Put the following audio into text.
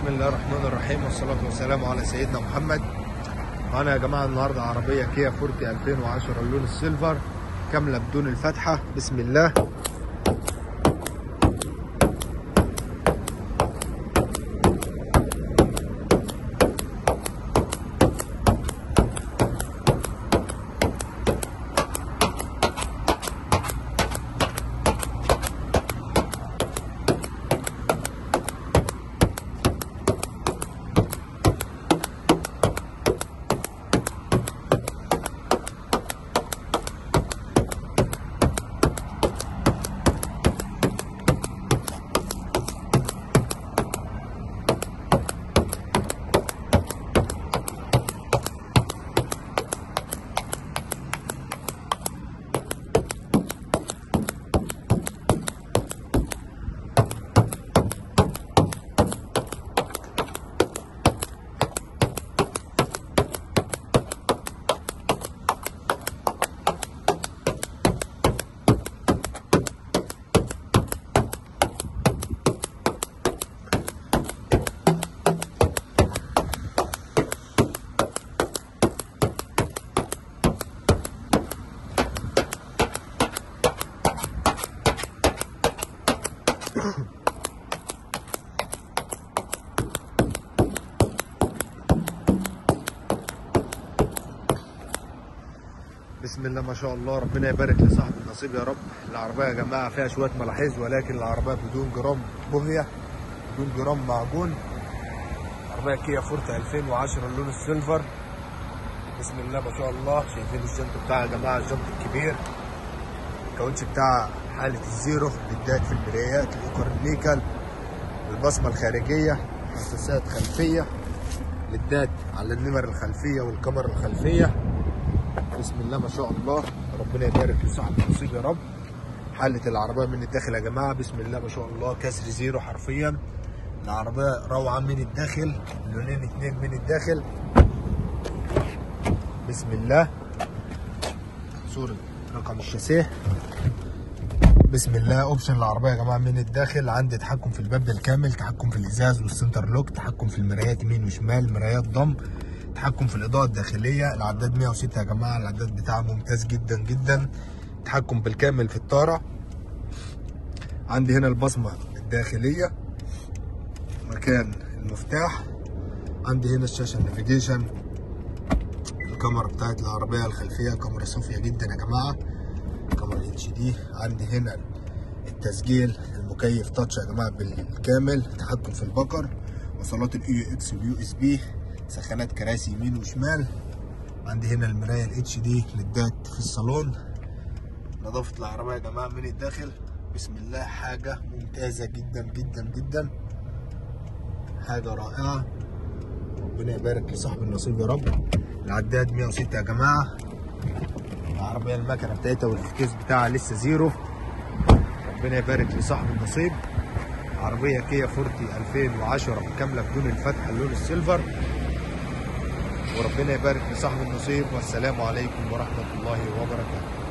بسم الله الرحمن الرحيم والصلاة والسلام على سيدنا محمد. معانا يا جماعة النهاردة عربية كيا فورتي 2010 اللون السيلفر كاملة بدون الفتحة. بسم الله. بسم الله ما شاء الله، ربنا يبارك لصاحب النصيب يا رب. العربية يا جماعة فيها شوية ملاحظ، ولكن العربية بدون جرام بوهية، بدون جرام معجون. عربية كيا فورتي 2010 اللون السيلفر. بسم الله ما شاء الله. شايفين الجنط بتاعها يا جماعة، الجنط الكبير. الكاوتش بتاع حالة الزيرو، ليدات في المرايات، الايكورنيكال، البصمة الخارجية، حساسات خلفية، ليدات على النمر الخلفية والكاميرا الخلفية. بسم الله ما شاء الله، ربنا يبارك لصاحب النصيب يا رب. حالة العربية من الداخل يا جماعة بسم الله ما شاء الله، كسر زيرو حرفيا. العربية روعة من الداخل، لونين اتنين من الداخل. بسم الله. صورة رقم الشاسيه. بسم الله. اوبشن العربية يا جماعة من الداخل، عندي تحكم في الباب بالكامل، تحكم في الازاز والسنتر لوك، تحكم في المرايات يمين وشمال، مرايات ضم، تحكم في الاضاءه الداخليه. العداد 106 يا جماعه، العداد بتاعه ممتاز جدا جدا. تحكم بالكامل في الطاره. عندي هنا البصمه الداخليه، مكان المفتاح. عندي هنا الشاشه النافيجيشن، الكاميرا بتاعت العربيه الخلفيه كاميرا صافيه جدا يا جماعه، كاميرا HD. عندي هنا التسجيل، المكيف تاتش يا جماعه بالكامل، تحكم في البكر، وصلات الAUX والUSB، سخانات كراسي يمين وشمال. عندي هنا المرايه الHD، ليدات في الصالون. نظافه العربيه يا جماعه من الداخل بسم الله، حاجه ممتازه جدا جدا جدا، حاجه رائعه. ربنا يبارك لصاحب النصيب يا رب. العداد 106 يا جماعه. العربيه المكنه بتاعتها والفتيس بتاعها لسه زيرو. ربنا يبارك لصاحب النصيب. عربيه كيا فورتي 2010 كامله بدون الفتحه اللون السيلفر. وربنا يبارك لصاحب النصيب، والسلام عليكم ورحمة الله وبركاته.